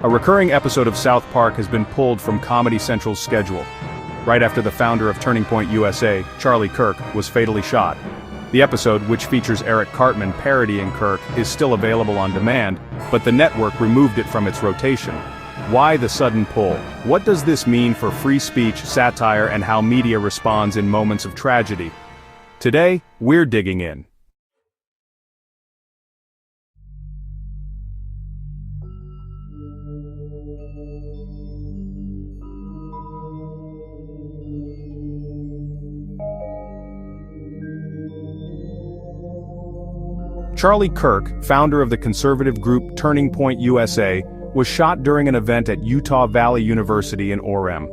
A recurring episode of South Park has been pulled from Comedy Central's schedule, right after the founder of Turning Point USA, Charlie Kirk, was fatally shot. The episode, which features Eric Cartman parodying Kirk, is still available on demand, but the network removed it from its rotation. Why the sudden pull? What does this mean for free speech, satire, and how media responds in moments of tragedy? Today, we're digging in. Charlie Kirk, founder of the conservative group Turning Point USA, was shot during an event at Utah Valley University in Orem.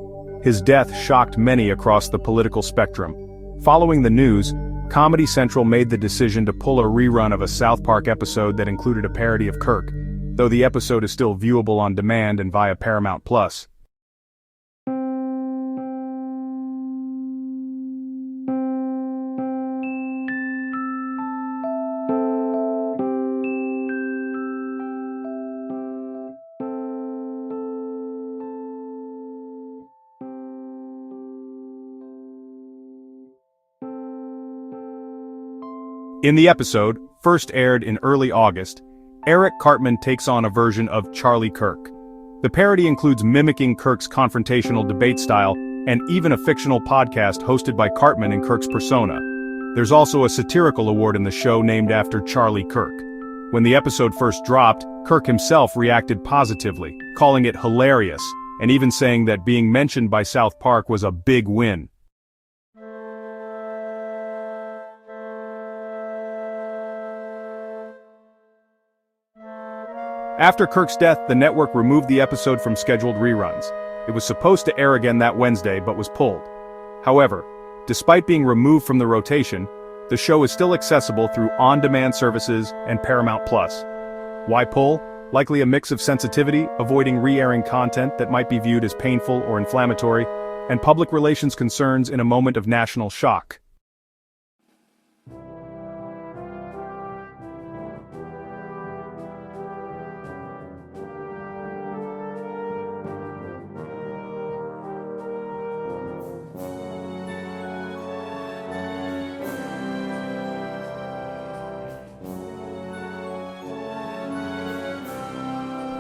His death shocked many across the political spectrum. Following the news, Comedy Central made the decision to pull a rerun of a South Park episode that included a parody of Kirk, though the episode is still viewable on demand and via Paramount+. In the episode, first aired in early August, Eric Cartman takes on a version of Charlie Kirk. The parody includes mimicking Kirk's confrontational debate style and even a fictional podcast hosted by Cartman in Kirk's persona. There's also a satirical award in the show named after Charlie Kirk. When the episode first dropped, Kirk himself reacted positively, calling it hilarious, and even saying that being mentioned by South Park was a big win. After Kirk's death, the network removed the episode from scheduled reruns. It was supposed to air again that Wednesday, but was pulled. However, despite being removed from the rotation, the show is still accessible through on-demand services and Paramount+. Why pull? Likely a mix of sensitivity, avoiding re-airing content that might be viewed as painful or inflammatory, and public relations concerns in a moment of national shock.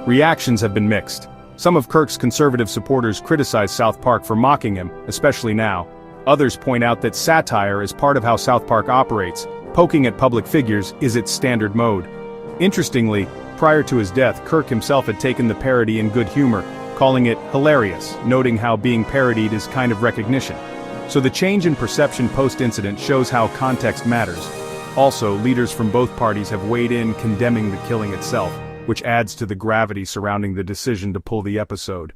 Reactions have been mixed. Some of Kirk's conservative supporters criticize South Park for mocking him, especially now. Others point out that satire is part of how South Park operates. Poking at public figures is its standard mode. Interestingly, prior to his death, Kirk himself had taken the parody in good humor, calling it hilarious, noting how being parodied is kind of recognition. So the change in perception post-incident shows how context matters. Also, leaders from both parties have weighed in condemning the killing itself, which adds to the gravity surrounding the decision to pull the episode.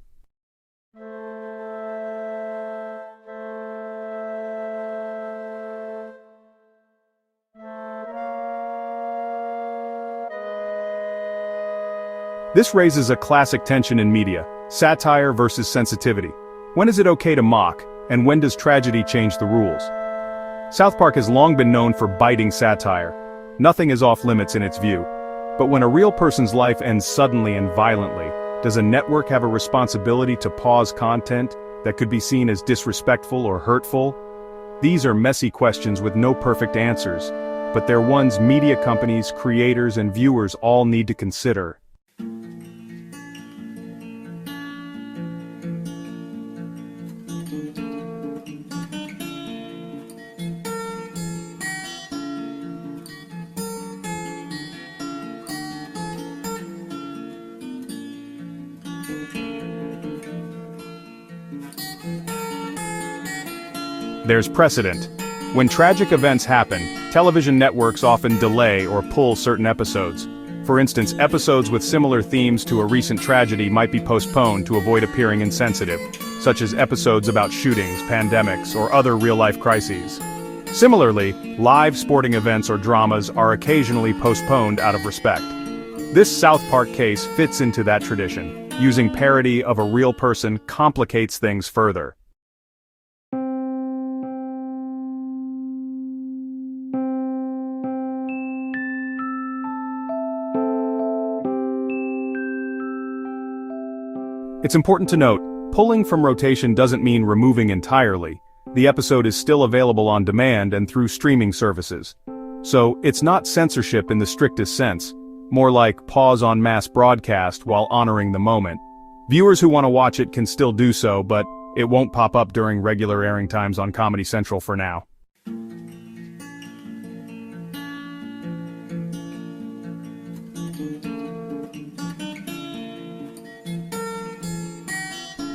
This raises a classic tension in media: satire versus sensitivity. When is it okay to mock, and when does tragedy change the rules? South Park has long been known for biting satire. Nothing is off limits in its view. But when a real person's life ends suddenly and violently, does a network have a responsibility to pause content that could be seen as disrespectful or hurtful? These are messy questions with no perfect answers, but they're ones media companies, creators, and viewers all need to consider. There's precedent. When tragic events happen, television networks often delay or pull certain episodes. For instance, episodes with similar themes to a recent tragedy might be postponed to avoid appearing insensitive, such as episodes about shootings, pandemics, or other real-life crises. Similarly, live sporting events or dramas are occasionally postponed out of respect. This South Park case fits into that tradition. Using parody of a real person complicates things further. It's important to note, pulling from rotation doesn't mean removing entirely. The episode is still available on demand and through streaming services. So, it's not censorship in the strictest sense, more like pause on mass broadcast while honoring the moment. Viewers who want to watch it can still do so, but it won't pop up during regular airing times on Comedy Central for now.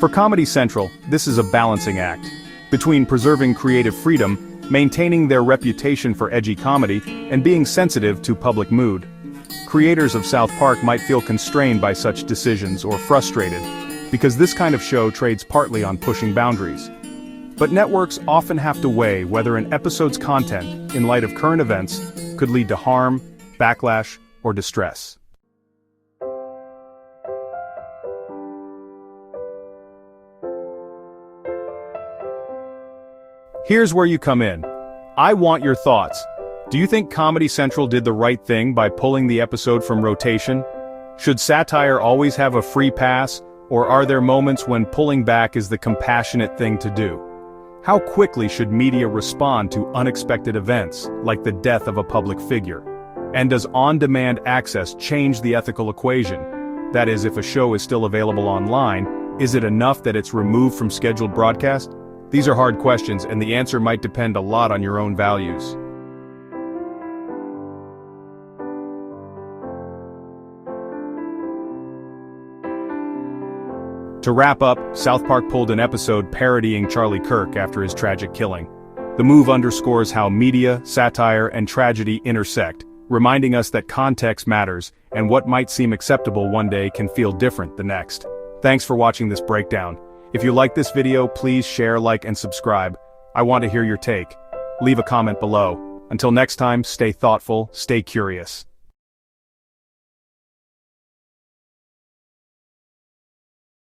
For Comedy Central, this is a balancing act between preserving creative freedom, maintaining their reputation for edgy comedy, and being sensitive to public mood. Creators of South Park might feel constrained by such decisions or frustrated, because this kind of show trades partly on pushing boundaries. But networks often have to weigh whether an episode's content, in light of current events, could lead to harm, backlash, or distress. Here's where you come in. I want your thoughts. Do you think Comedy Central did the right thing by pulling the episode from rotation? Should satire always have a free pass, or are there moments when pulling back is the compassionate thing to do? How quickly should media respond to unexpected events, like the death of a public figure? And does on-demand access change the ethical equation? That is, if a show is still available online, is it enough that it's removed from scheduled broadcast? These are hard questions, and the answer might depend a lot on your own values. To wrap up, South Park pulled an episode parodying Charlie Kirk after his tragic killing. The move underscores how media, satire, and tragedy intersect, reminding us that context matters, and what might seem acceptable one day can feel different the next. Thanks for watching this breakdown. If you like this video, please share, like, and subscribe. I want to hear your take. Leave a comment below. Until next time, stay thoughtful, stay curious.